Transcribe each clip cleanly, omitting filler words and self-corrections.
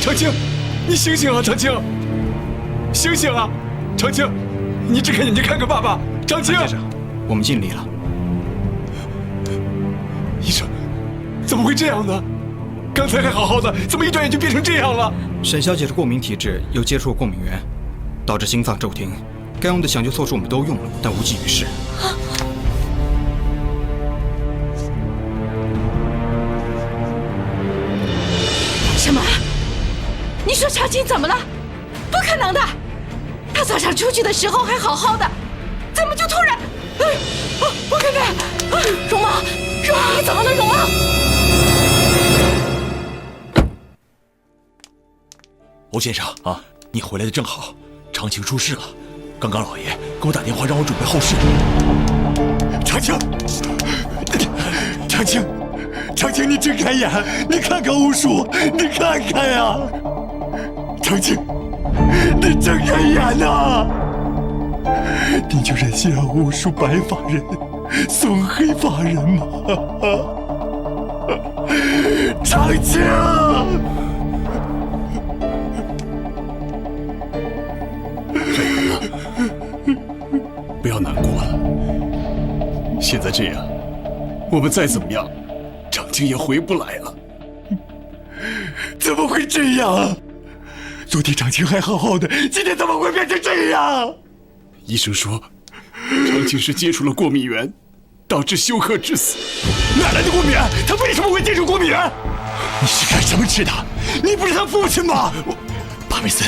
长青，你醒醒啊，长青，醒醒啊，长青，你睁开眼睛看看爸爸，长青。先生，我们尽力了。医生，怎么会这样呢？刚才还好好的，怎么一转眼就变成这样了？沈小姐的过敏体质又接触了过敏源，导致心脏骤停。该用的抢救措施我们都用了，但无济于事。什么？你说长青怎么了？不可能的，他早上出去的时候还好好的，怎么就突然……不可能！荣妈，你怎么了，荣妈？欧先生啊，你回来的正好，长青出事了。刚刚老爷给我打电话，让我准备后事。长青，长青，长青，你睁开眼，你看看欧叔，你看看呀！长青，你睁开眼呐！你就忍心让欧叔白发人送黑发人吗？长青！不要难过了。现在这样，我们再怎么样，长青也回不来了。怎么会这样？昨天长青还好好的，今天怎么会变成这样？医生说，长青是接触了过敏源，导致休克致死。哪来的过敏源？他为什么会接触过敏源？你是干什么吃的？你不是他父亲吗？巴梅森，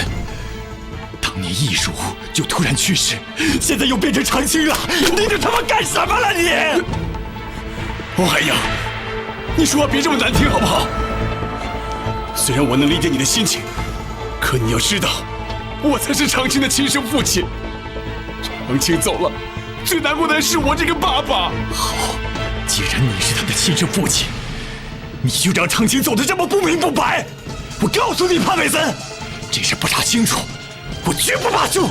当年易如就突然去世，现在又变成长青了，你这他妈干什么了你？欧海洋，你说话别这么难听好不好？虽然我能理解你的心情，可你要知道，我才是长青的亲生父亲。长青走了，最难过的是我这个爸爸。好，既然你是他的亲生父亲，你就让长青走得这么不明不白。我告诉你，潘伟森，这事不查清楚，我绝不罢休。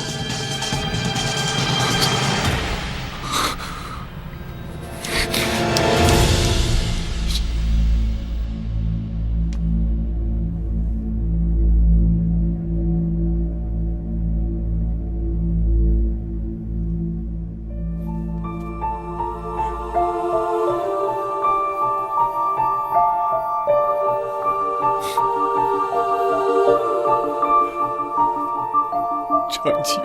长青，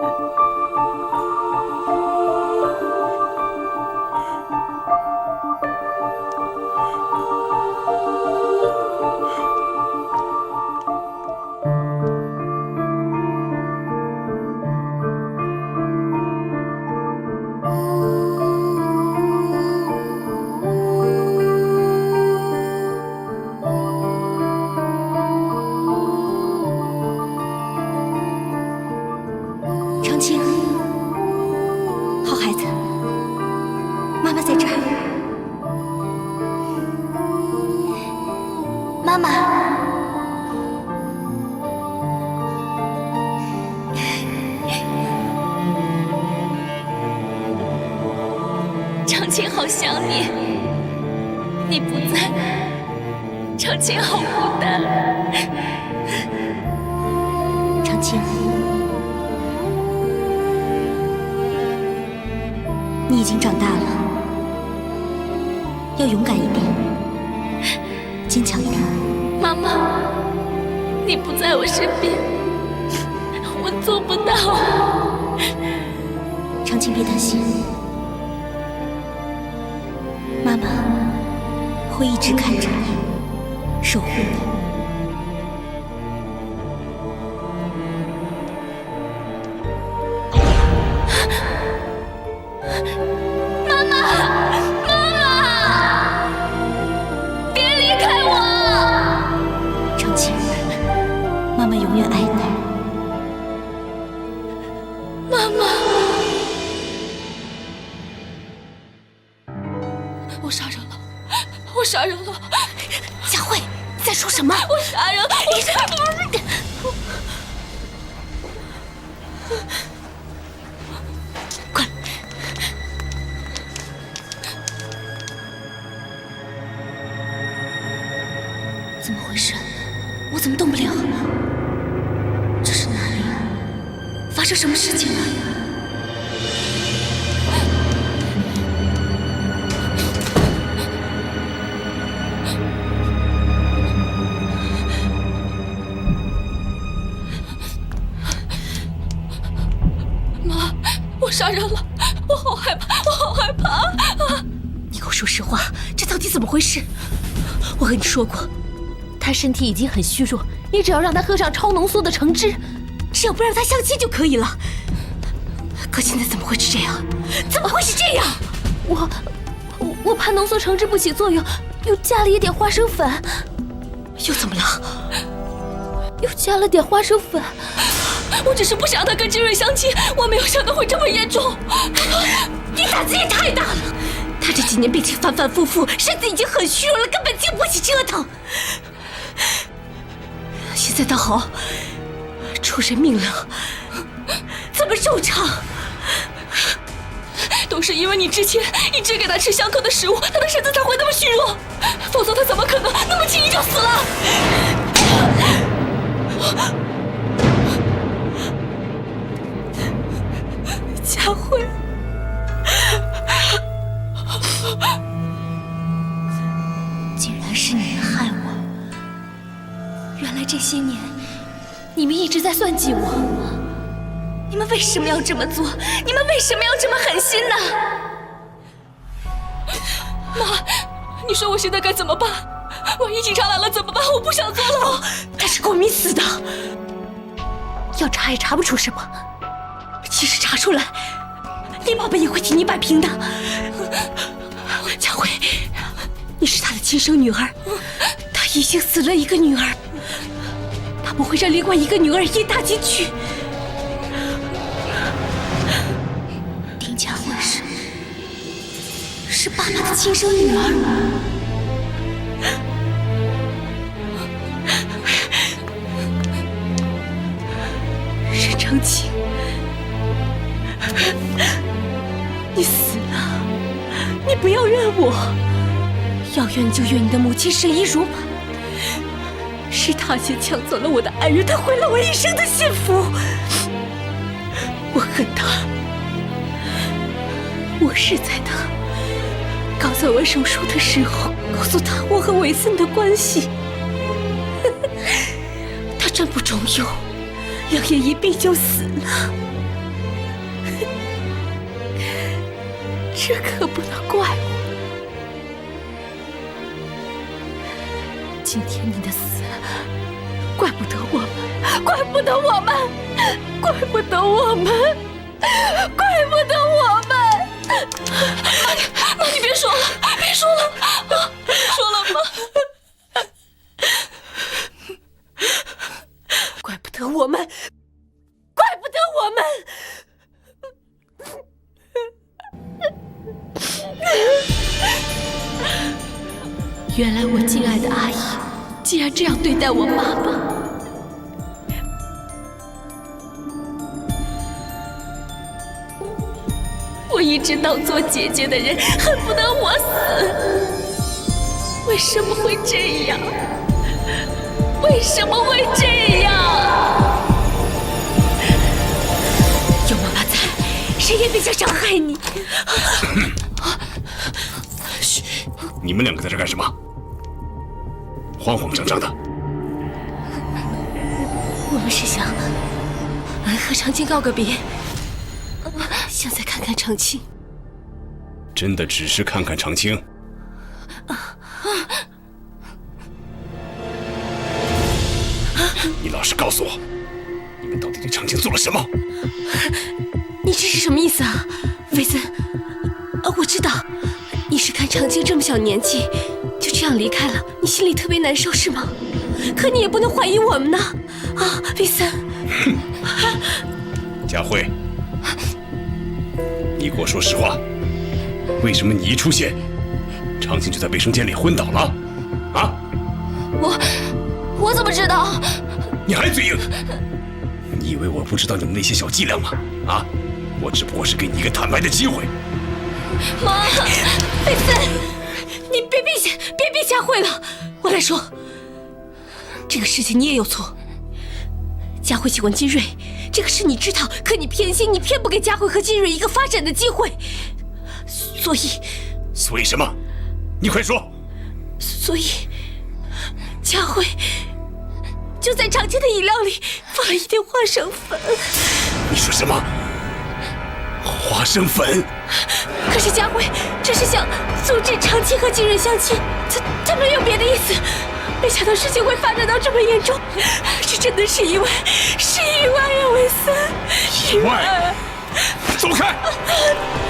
长青，好孩子，妈妈在这儿。妈妈，长青好想你，你不在，长青好孤单。长青，你已经长大了，要勇敢一点，坚强一点。妈妈，你不在我身边，我做不到。长青，别担心，妈妈会一直看着你，守护你。妈妈永远爱你，妈妈，我杀人了，我杀人了！佳慧，你在说什么？我杀人了！我杀人！快！怎么回事？我怎么动不了？生什么事情了？妈，我杀人了，我好害怕，我好害怕啊！你给我说实话，这到底怎么回事？我和你说过，他身体已经很虚弱，你只要让他喝上超浓缩的橙汁，只要不让他相亲就可以了。可现在怎么会是这样？怎么会是这样？我怕浓缩橙汁不起作用，又加了一点花生粉。又怎么了？又加了点花生粉。我只是不想让他跟金瑞相亲，我没有想到会这么严重。你胆子也太大了！他这几年病情反反复复，身子已经很虚弱了，根本经不起折腾。现在倒好，出人命了，怎么收场？都是因为你之前一直给他吃相克的食物，他的身子才会那么虚弱，否则他怎么可能那么轻易就死了？佳慧，竟然是你们害我！原来这些年，你们一直在算计我。你们为什么要这么做？你们为什么要这么狠心呢？妈，你说我现在该怎么办？万一警察来了怎么办？我不想坐牢。他是过敏死的，要查也查不出什么。即使查出来，你爸爸也会替你摆平的。佳慧，你是他的亲生女儿，他已经死了一个女儿，他不会让另外一个女儿也踏进去。丁佳慧是爸爸的亲生女儿。沈长清，你死了，你不要怨我，要怨就怨你的母亲沈一如吧。是她先抢走了我的爱人，她毁了我一生的幸福。我恨她，我是在她刚做完手术的时候告诉她我和韦森的关系，她真不中用。两眼一闭就死了，这可不能怪我。今天你的死，怪不得我们，怪不得我们，怪不得我们，怪不得我们。妈，你别说了，别说了，别说了，妈。怪不得我们，怪不得我们！原来我敬爱的阿姨竟然这样对待我爸爸。我一直当做姐姐的人恨不得我死，为什么会这样？为什么会这样？有妈妈在，谁也别想伤害你。嘘，你们两个在这干什么？慌慌张张的。我们是想和长青告个别，想再看看长青。真的只是看看长青？你老实告诉我，你们到底对长青做了什么？你这是什么意思啊，韦森？我知道，你是看长青这么小年纪就这样离开了，你心里特别难受是吗？可你也不能怀疑我们呢，啊，韦森。佳慧，你给我说实话，为什么你一出现，长青就在卫生间里昏倒了？啊？我怎么知道？你还嘴硬？你以为我不知道你们那些小伎俩吗？啊！我只不过是给你一个坦白的机会。妈，韦森，你别逼佳慧了。我来说，这个事情你也有错。佳慧喜欢金瑞，这个事你知道，可你偏心，你偏不给佳慧和金蕊一个发展的机会，所以什么？你快说！所以佳慧就在长青的饮料里放了一点花生粉。你说什么？花生粉？可是佳慧只是想阻止长青和金蕊相亲，她没有别的意思。没想到事情会发展到这么严重，这真的是意外，是意外呀，韦森！意外！走开！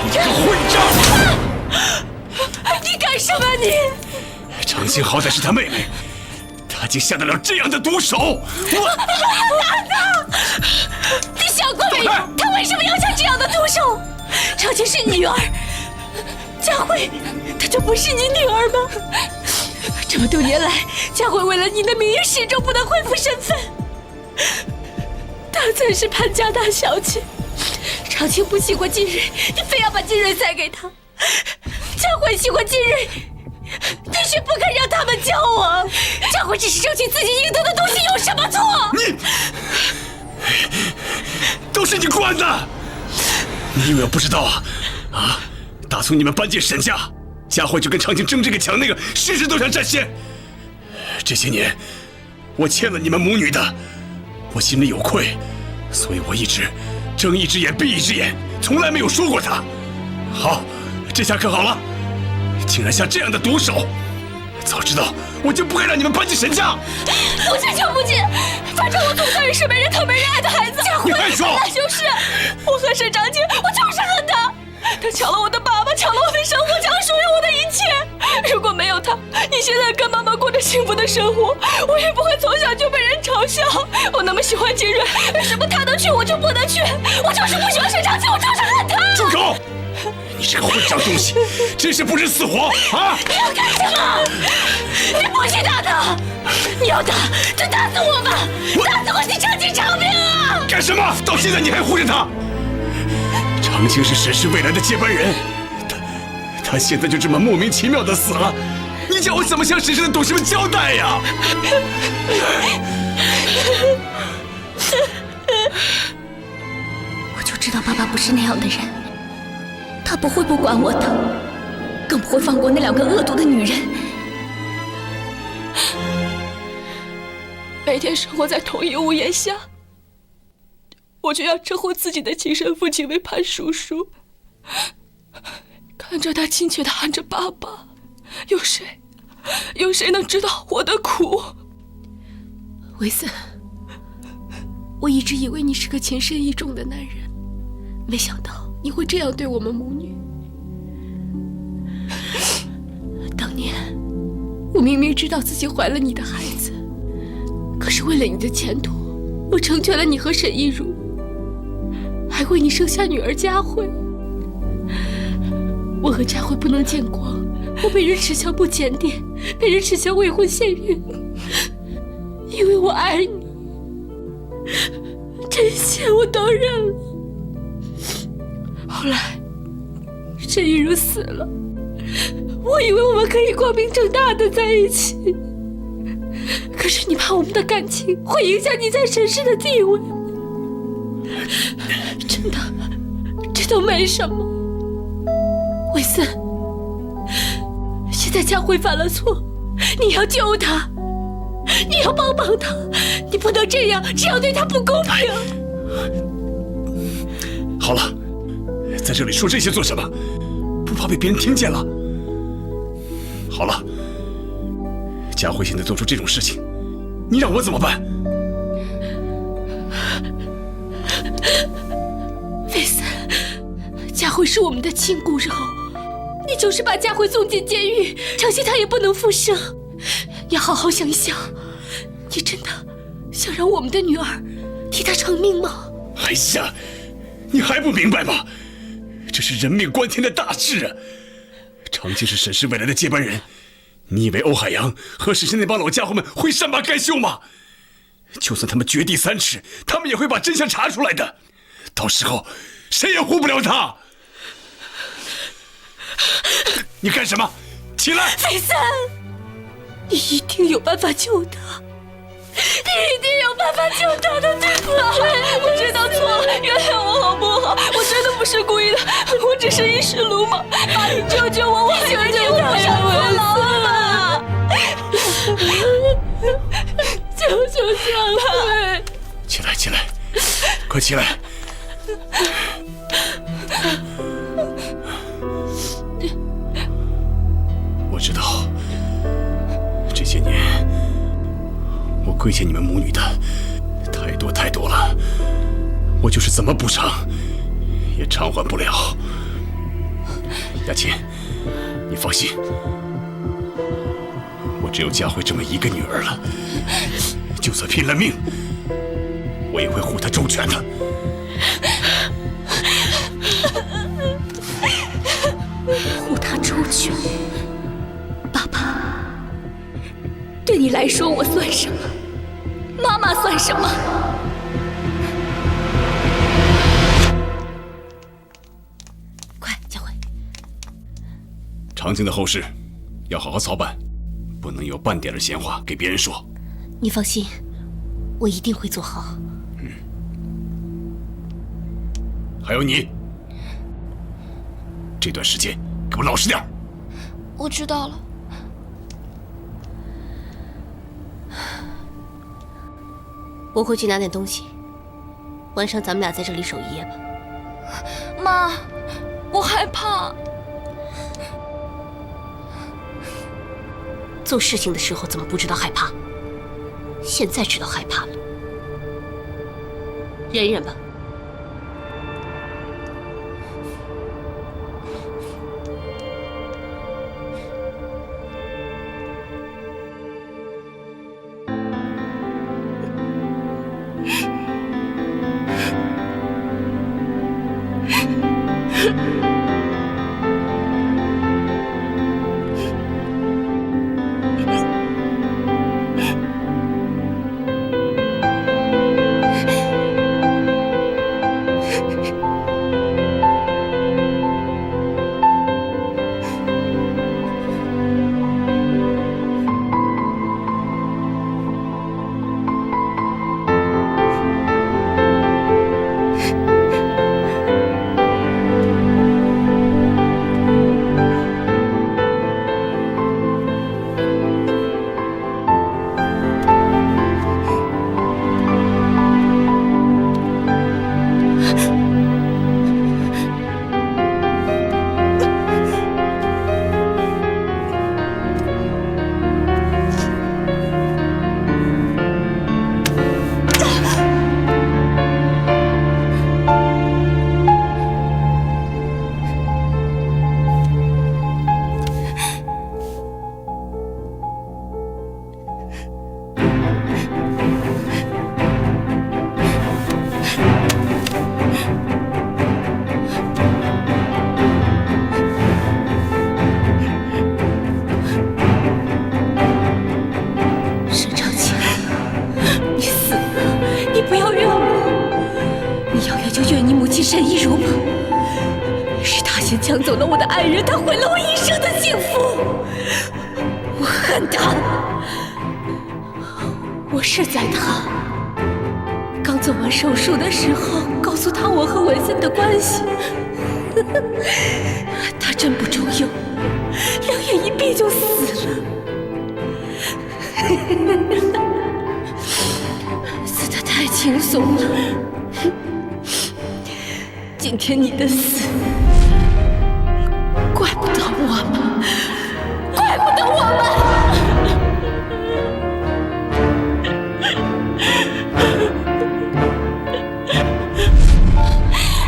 你这个混账！你干什么你？长青好歹是他妹妹，她竟下得了这样的毒手！你想过没有？他为什么要下这样的毒手？长青是女儿，佳慧，她就不是你女儿吗？这么多年来，佳慧为了你的名誉，始终不能恢复身份。她才是潘家大小姐。长青不喜欢金蕊，你非要把金蕊塞给她。佳慧喜欢金蕊，你却不肯让他们交往。佳慧只是争取自己应得的东西，有什么错？你都是你惯的！你以为我不知道啊？打从你们搬进沈家，佳慧就跟长青争这个抢那个，事事都想占先。这些年，我欠了你们母女的，我心里有愧，所以我一直睁一只眼闭一只眼，从来没有说过她。好，这下可好了，竟然下这样的毒手！早知道我就不该让你们搬进沈家。不进就不进，反正我总算是没人疼没人爱的孩子。佳慧，你还说？那就是我和沈长青，我就是恨他。他抢了我的爸爸，抢了我的生活，抢了属于我的一切。如果没有他，你现在跟妈妈过着幸福的生活，我也不会从小就被人嘲笑。我那么喜欢金蕊，为什么他能去我就不能去？我就是不喜欢沈长青，我就是恨他。住口！你这个混账东西，真是不知死活啊！你要干什么？你不许打他！你要打就打死我吧！打死我替长青偿命啊！干什么？到现在你还护着他？长青是沈氏未来的接班人，他现在就这么莫名其妙的死了，你叫我怎么向沈氏的董事们交代呀？我就知道爸爸不是那样的人，他不会不管我的，更不会放过那两个恶毒的女人。每天生活在同一屋檐下，我就要称呼自己的亲生父亲为潘叔叔，看着他亲切地喊着爸爸，有谁能知道我的苦？维森，我一直以为你是个情深意重的男人，没想到你会这样对我们母女。当年我明明知道自己怀了你的孩子，可是为了你的前途，我成全了你和沈一如，还为你生下女儿佳慧。我和佳慧不能见光，我被人耻笑不检点，被人耻笑未婚先孕，因为我爱你，这些我都认了。后来沈一如死了，我以为我们可以光明正大的在一起，可是你怕我们的感情会影响你在沈氏的地位。真的，这都没什么。韦森，现在佳慧犯了错，你要救她，你要帮帮她，你不能这样，这样对她不公平。好了，在这里说这些做什么？不怕被别人听见了？好了，佳慧现在做出这种事情，你让我怎么办？韦森，佳慧是我们的亲骨肉，你就是把佳慧送进监狱，长期她也不能复生。你好好想一想，你真的想让我们的女儿替她偿命吗？哎呀，你还不明白吗？这是人命关天的大事啊！长青是沈氏未来的接班人，你以为欧海洋和沈氏那帮老家伙们会善罢甘休吗？就算他们掘地3尺，他们也会把真相查出来的。到时候，谁也护不了他。你干什么？起来！韦森，你一定有办法救她，你一定有办法救他的，老爷，我知道错了，原谅我好不好？我真的不是故意的，我只是一时鲁莽。爸，你救救我，我求求你不要坐牢了吧！求求下来！起来，起来，快起来！我知道，这些年我亏欠你们母女的太多太多了，我就是怎么补偿，也偿还不了。雅琴，你放心，我只有佳慧这么一个女儿了，就算拼了命，我也会护她周全的。护她周全，爸爸，对你来说我算什么？妈妈算什么？快，佳慧，长青的后事要好好操办，不能有半点的闲话给别人说。你放心，我一定会做好。还有你，这段时间给我老实点。我知道了。我回去拿点东西，晚上咱们俩在这里守一夜吧。妈，我害怕。做事情的时候怎么不知道害怕？现在知道害怕了，忍忍吧。沈一如吗？是他先抢走了我的爱人，他毁了我一生的幸福。我恨他。我是在他刚做完手术的时候告诉他我和文森的关系。他真不中用，2眼一闭就死了。死得太轻松了。今天你的死，怪不得我们，怪不得我们。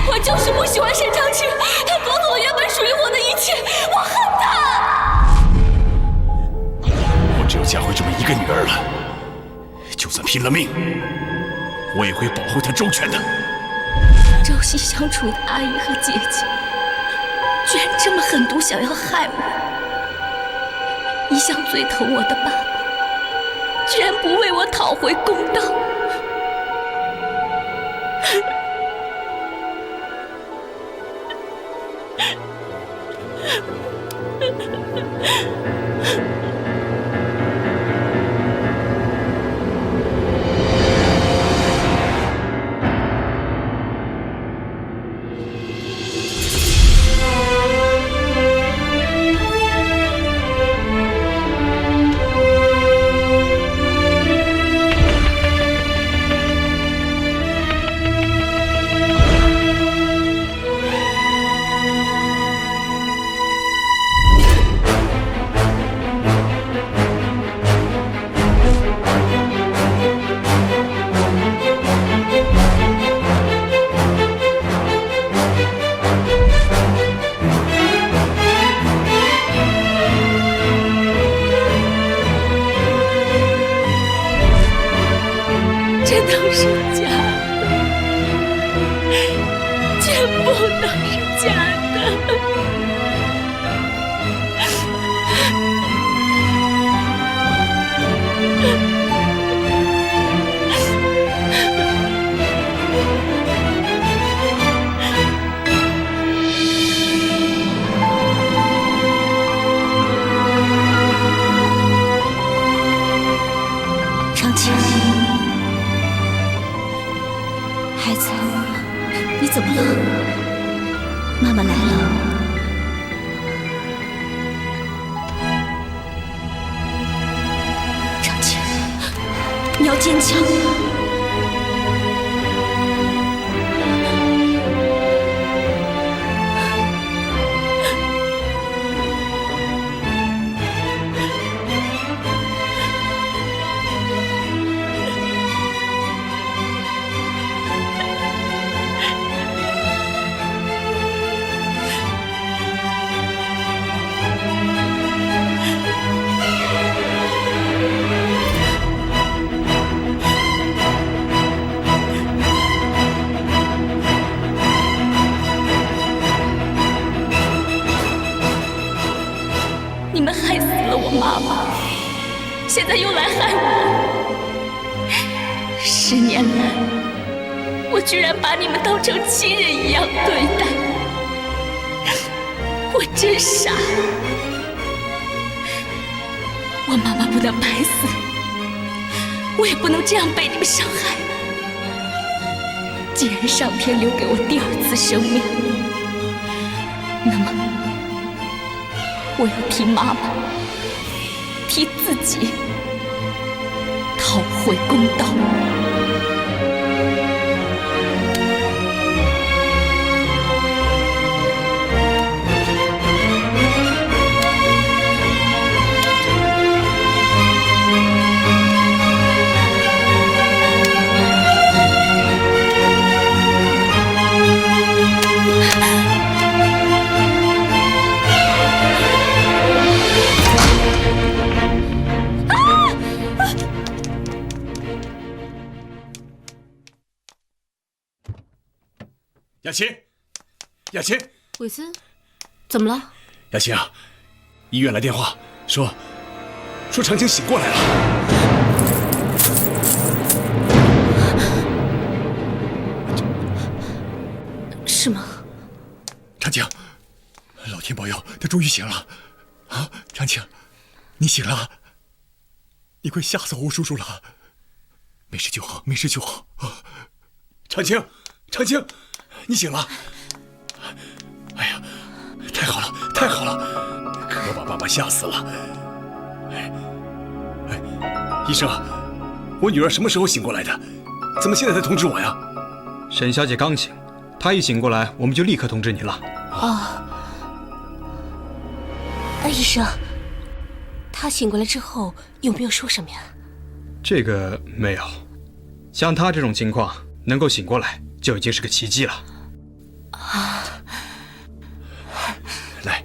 我就是不喜欢沈长清，他夺走了原本属于我的一切，我恨他。我只有佳慧这么一个女儿了，就算拼了命，我也会保护她周全的。朝夕相处的阿姨和姐姐，居然这么狠毒，想要害我。一向最疼我的爸爸，居然不为我讨回公道。这都是假的，全部都是假的。长青，孩子，你怎么了？妈妈来了。长青，你要坚强。你们害死了我妈妈，现在又来害我。10年来，我居然把你们当成亲人一样对待，我真傻。我妈妈不能白死，我也不能这样被你们伤害。既然上天留给我第2次生命，那么我要替妈妈，替自己讨回公道。雅琴，雅琴，伟森，怎么了？雅琴啊，医院来电话说长青醒过来了。是吗？长青，老天保佑，他终于醒了！啊，长青，你醒了！你快吓死欧叔叔了！没事就好，没事就好。啊，长青，长青，你醒了！哎呀，太好了，太好了！可把爸爸吓死了。医生，我女儿什么时候醒过来的？怎么现在才通知我呀？沈小姐刚醒，她一醒过来，我们就立刻通知你了。哦，医生，她醒过来之后有没有说什么呀？这个没有，像她这种情况能够醒过来就已经是个奇迹了。啊，来，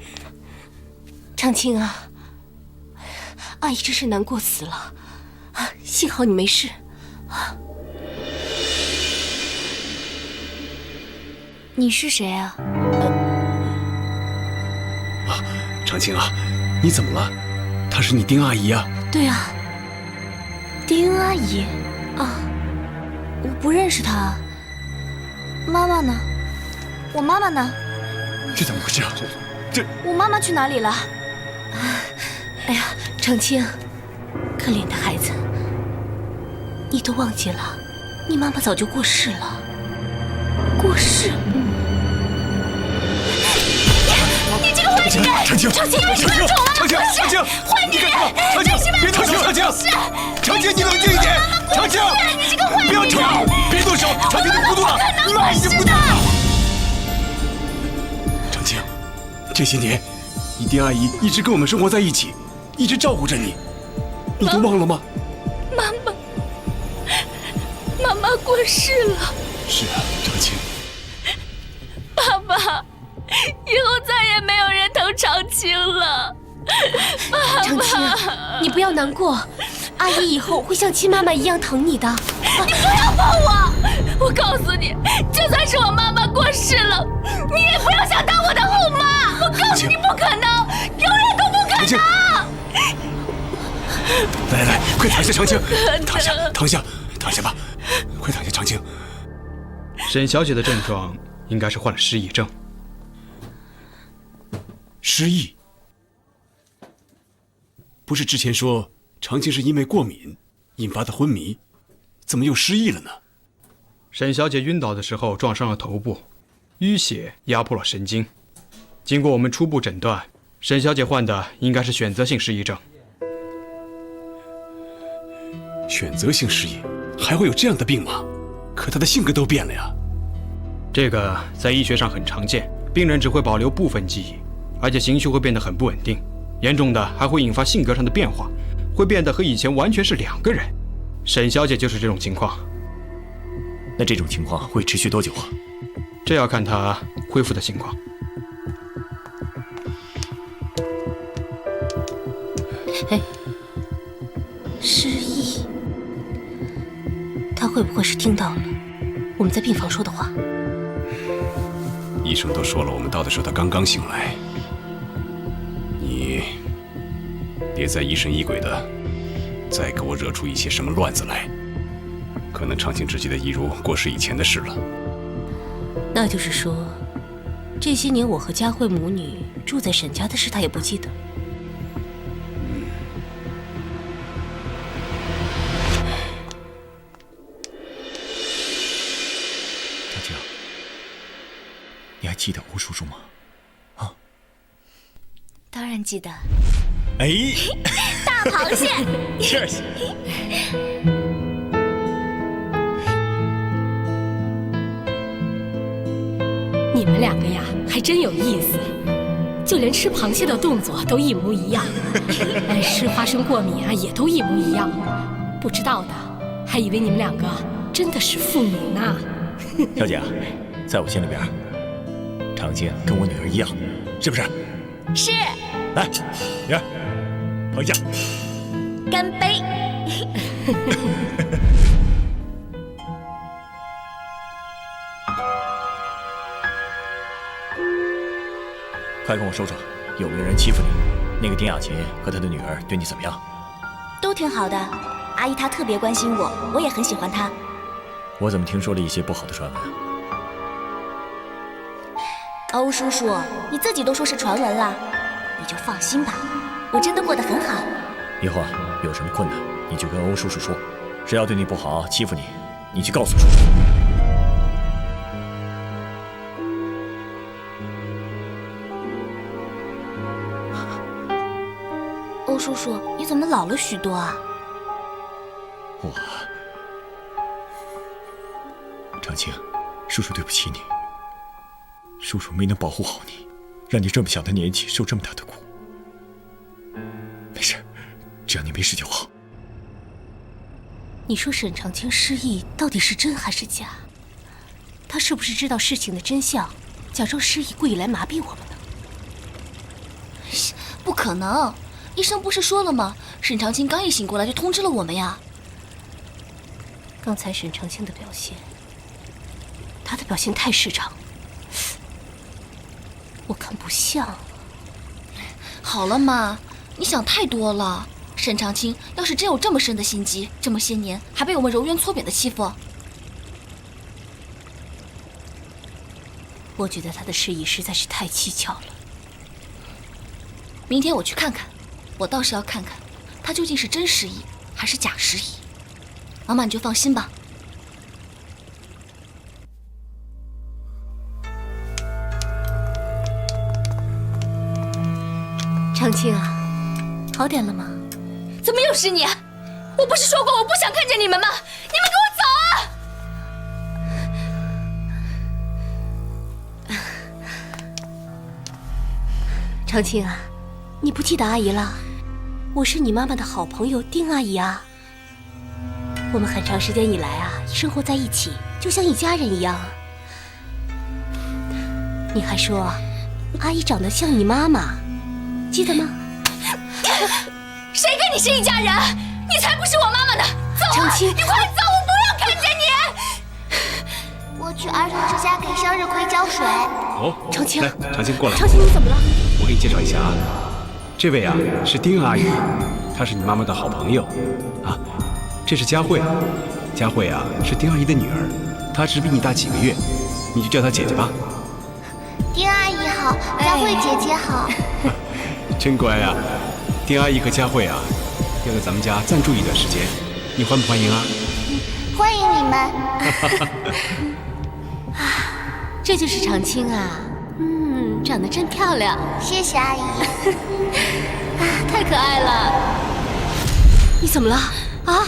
长青啊，阿姨真是难过死了，幸好你没事。你是谁啊？长青啊，你怎么了？她是你丁阿姨啊？对啊，丁阿姨啊，我不认识她。妈妈呢？我妈妈呢？这怎么回事啊？这我妈妈去哪里了？哎呀，长青，可怜的孩子，你都忘记了，你妈妈早就过世了。过世？你这个坏女人！长青，长青，你看懂了？长青，长青，坏女人！长青，别动手！长青，长青，你冷静一点！长青，你这个坏女人！不要吵！别动手！长青，你糊涂了！妈已经不动了。长青，这些年，你丁阿姨一直跟我们生活在一起，一直照顾着你，你都忘了吗？妈妈过世了。是啊，长青。爸爸，以后再也没有人疼长青了。长青，你不要难过，阿姨以后会像亲妈妈一样疼你的。你不要碰我！我告诉你，就算是我妈妈过世了，你也不要想当我的后妈！我告诉你，不可能，永远都不可能！来，快躺下，长青，躺下吧，快躺下，长青。沈小姐的症状应该是患了失忆症。失忆？不是之前说长青是因为过敏引发的昏迷，怎么又失忆了呢？沈小姐晕倒的时候撞伤了头部，淤血压迫了神经。经过我们初步诊断，沈小姐患的应该是选择性失忆症。选择性失忆还会有这样的病吗？可她的性格都变了呀。这个在医学上很常见，病人只会保留部分记忆，而且情绪会变得很不稳定，严重的还会引发性格上的变化，会变得和以前完全是两个人。沈小姐就是这种情况。那这种情况会持续多久啊？这要看她恢复的情况。哎，失忆，他会不会是听到了我们在病房说的话？医生都说了，我们到的时候他刚刚醒来。你别再疑神疑鬼的，再给我惹出一些什么乱子来。可能长青只记得一如过世以前的事了。那就是说，这些年我和佳慧母女住在沈家的事，他也不记得。长青，你还记得欧叔叔吗？啊？当然记得。哎，大螃蟹。Cheers。你们两个呀，还真有意思，就连吃螃蟹的动作都一模一样，吃花生过敏啊也都一模一样。不知道的还以为你们两个真的是父女呢。小姐，在我心里边，长青跟我女儿一样，是不是？是。来，女儿，碰一下，干杯。快跟我说说，有没有人欺负你？那个丁雅琴和她的女儿对你怎么样？都挺好的，阿姨她特别关心我，我也很喜欢她。我怎么听说了一些不好的传闻啊？欧叔叔，你自己都说是传闻了，你就放心吧，我真的过得很好。以后啊，有什么困难你就跟欧叔叔说，谁要对你不好欺负你，你去告诉叔叔。欧叔叔，你怎么老了许多啊？长青，叔叔对不起你，叔叔没能保护好你，让你这么小的年纪受这么大的苦。没事，只要你没事就好。你说沈长青失忆到底是真还是假？他是不是知道事情的真相，假装失忆故意来麻痹我们呢？不可能，医生不是说了吗？沈长青刚一醒过来就通知了我们呀。刚才沈长青的表现，他的表现太失常，我看不像。好了嘛，你想太多了。沈长青要是真有这么深的心机，这么些年还被我们柔冤搓扁的欺负，我觉得他的失忆实在是太蹊跷了。明天我去看看，我倒是要看看他究竟是真失忆还是假失忆。妈妈你就放心吧。长青啊，好点了吗？怎么又是你？我不是说过我不想看见你们吗？你们给我走啊！长青啊，你不记得阿姨了？我是你妈妈的好朋友丁阿姨啊。我们很长时间以来啊，生活在一起，就像一家人一样。你还说阿姨长得像你妈妈，记得吗？谁跟你是一家人？你才不是我妈妈呢！走啊！长青，你快走，我不要看见你！我去儿童之家给生日葵浇水。哦，长青，来，长青过来。长青，你怎么了？我给你介绍一下啊，这位啊是丁阿姨，她是你妈妈的好朋友啊。这是佳慧，佳慧啊是丁阿姨的女儿，她只比你大几个月，你就叫她姐姐吧。丁阿姨好，佳慧姐姐好。真乖啊！丁阿姨和佳慧啊要在咱们家暂住一段时间，你欢不欢迎啊？欢迎你们。这就是长青啊，长得真漂亮，谢谢阿姨。太可爱了。你怎么了啊？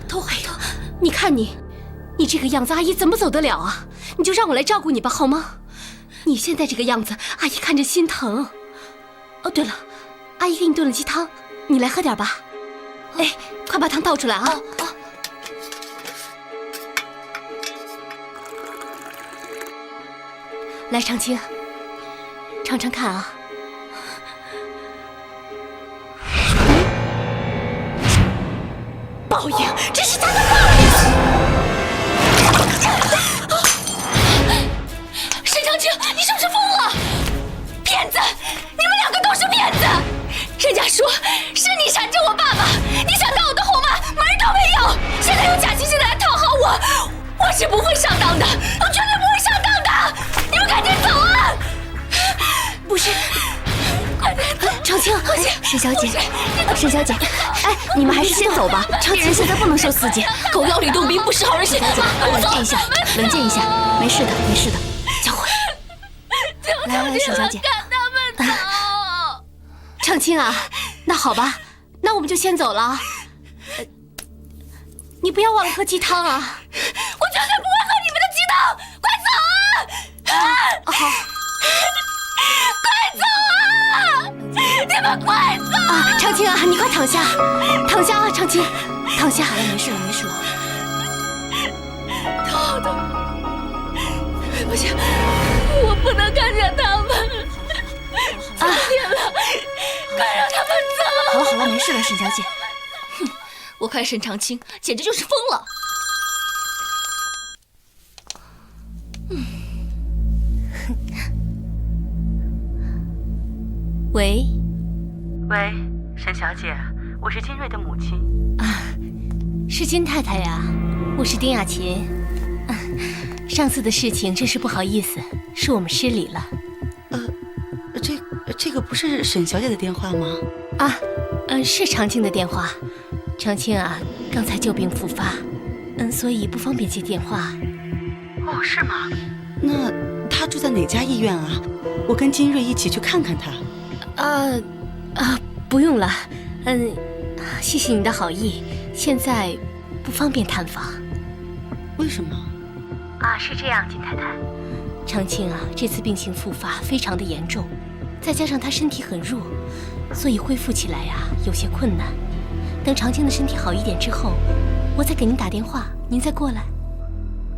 头还疼。你看你这个样子，阿姨怎么走得了啊？你就让我来照顾你吧，好吗？你现在这个样子，阿姨看着心疼。哦，对了，阿姨给你炖了鸡汤，你来喝点吧。哎，快把汤倒出来啊！来，长青，尝尝看啊。报应，这是他的报应！沈长青，你是不是疯了？骗子！你们两个都是骗子！人家说是你缠着我爸爸，你想当我的后妈，门儿都没有！现在用假惺惺的来讨好我，我是不会上当的，我绝对不会上当的！你们赶紧走啊！不是，快点走！长青，沈小姐，沈小姐，哎，你们还是先走吧。长青现在不能受刺激，狗咬吕洞宾，不识好人心。冷静一下，冷静一下，没事的，没事的。佳慧，来，沈小姐，赶他们走！长青啊，那好吧，那我们就先走了。你不要忘了喝鸡汤啊！我绝对不会喝你们的鸡汤！快走啊！好，快走啊！你们快走！啊，长青啊，你快躺下，躺下啊，长青，躺下。没事了，没事了。头好痛！不行，我不能看见他们！求你了，快让他们走！好了好了，没事了，沈小姐。哼，我看沈长青简直就是疯了。喂，喂，沈小姐，我是金瑞的母亲。是金太太呀，我是丁雅琴。上次的事情真是不好意思，是我们失礼了。这个不是沈小姐的电话吗？是长青的电话。长青啊，刚才旧病复发，所以不方便接电话。哦，是吗？那她住在哪家医院啊？我跟金瑞一起去看看她。不用了。谢谢你的好意，现在不方便探访。为什么？是这样，金太太。长青啊，这次病情复发非常的严重，再加上他身体很弱，所以恢复起来有些困难。等长青的身体好一点之后，我再给您打电话，您再过来。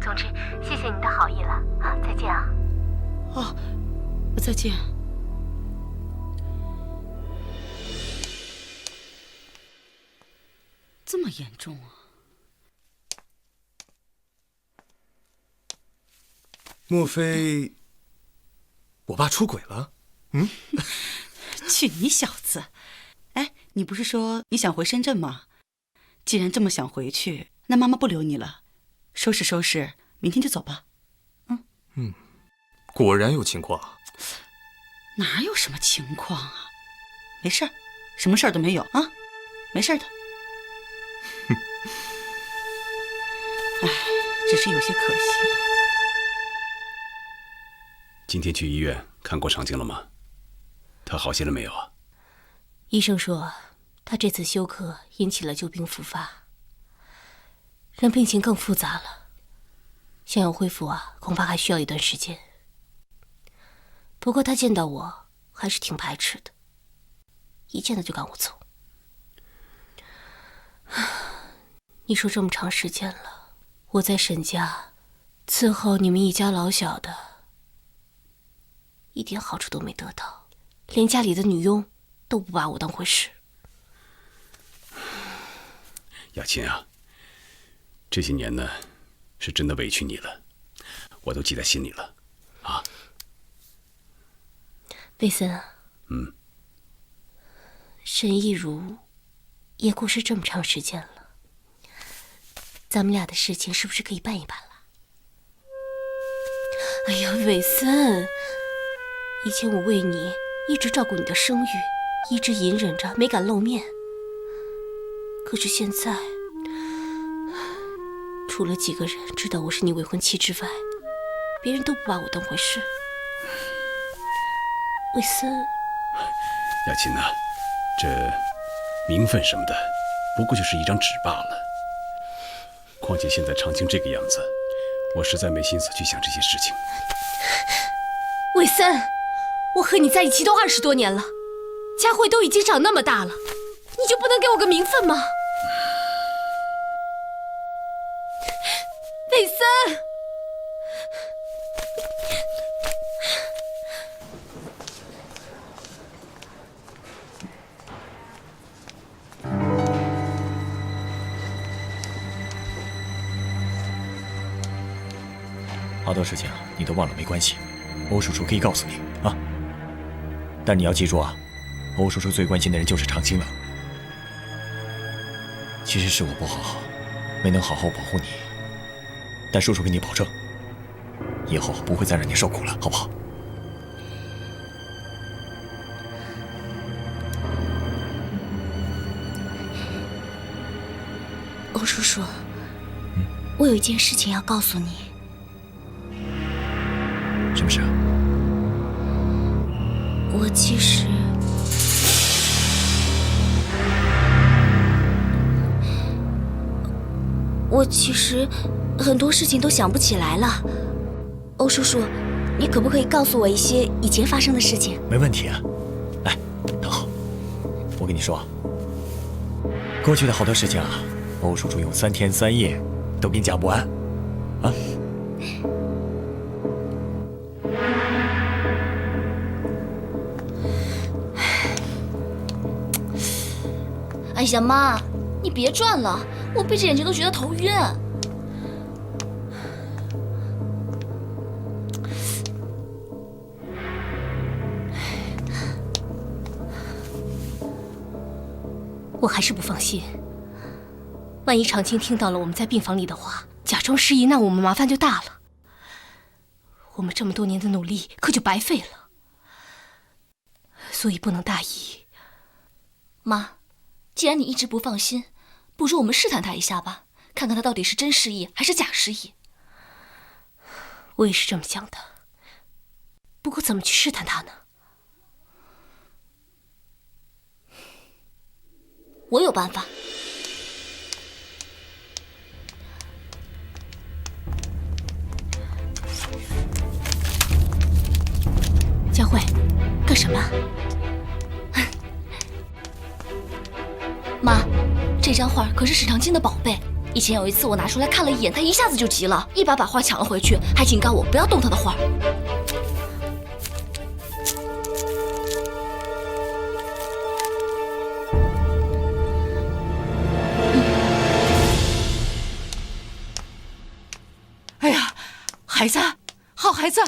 总之，谢谢你的好意了再见啊。再见。这么严重啊？莫非我爸出轨了？去你小子！哎，你不是说你想回深圳吗？既然这么想回去，那妈妈不留你了，收拾收拾，明天就走吧。果然有情况。哪有什么情况啊？没事儿，什么事儿都没有啊，没事的。哎，只是有些可惜了。今天去医院看过长青了吗？他好些了没有啊？医生说，他这次休克引起了旧病复发，让病情更复杂了。想要恢复恐怕还需要一段时间。不过他见到我还是挺排斥的，一见到就赶我走。你说这么长时间了，我在沈家伺候你们一家老小的，一点好处都没得到，连家里的女佣都不把我当回事。雅琴啊，这些年呢，是真的委屈你了，我都记在心里了，啊。魏森啊，沈亦如也过世这么长时间了，咱们俩的事情是不是可以办一办了？哎呀，魏森，以前我为你一直照顾你的声誉，一直隐忍着没敢露面。可是现在，除了几个人知道我是你未婚妻之外，别人都不把我当回事。魏森，雅琴啊，这名分什么的，不过就是一张纸罢了。况且现在长青这个样子，我实在没心思去想这些事情。魏森，我和你在一起都20多年了，佳慧都已经长那么大了，你就不能给我个名分吗？魏森，好多事情你都忘了没关系，欧叔叔可以告诉你啊。但你要记住啊，欧叔叔最关心的人就是长青了。其实是我不好，没能好好保护你，但叔叔给你保证，以后不会再让你受苦了，好不好？欧叔叔，我有一件事情要告诉你。什么事啊？我其实很多事情都想不起来了。欧叔叔，你可不可以告诉我一些以前发生的事情？没问题啊。来，躺好。我跟你说，过去的好多事情啊，欧叔叔用3天3夜都给你讲不完啊。哎呀妈，你别转了，我闭着眼睛都觉得头晕。我还是不放心，万一长青听到了我们在病房里的话，假装失忆，那我们麻烦就大了。我们这么多年的努力可就白费了，所以不能大意。妈，既然你一直不放心，不如我们试探他一下吧，看看他到底是真失忆还是假失忆。我也是这么想的，不过怎么去试探他呢？我有办法。佳慧，干什么？妈，这张画可是史长青的宝贝。以前有一次我拿出来看了一眼，他一下子就急了，一把把画抢了回去，还警告我不要动他的画。哎呀，孩子，好孩子，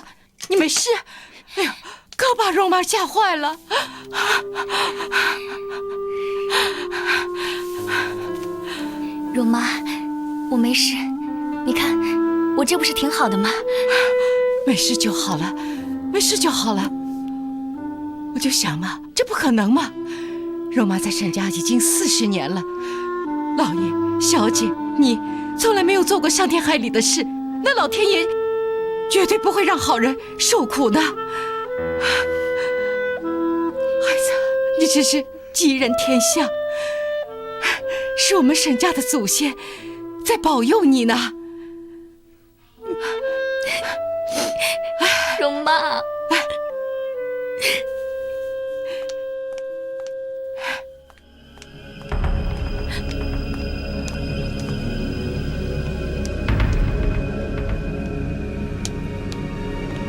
你没事？哎呀，可把蓉妈吓坏了。蓉妈，我没事，你看我这不是挺好的吗？没事就好了，没事就好了。我就想嘛，这不可能嘛！蓉妈在沈家已经40年了，老爷、小姐，你从来没有做过伤天害理的事，那老天爷绝对不会让好人受苦的。孩子，你这是吉人天相，是我们沈家的祖先在保佑你呢。蓉妈，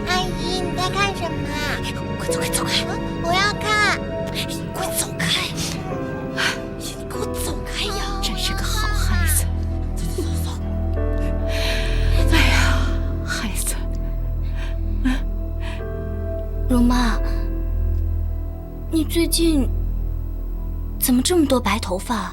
阿姨，你在看什么？快走开，走开！我要看。快走开！你给我走开呀！真是个好孩你最近怎么这么多白头发？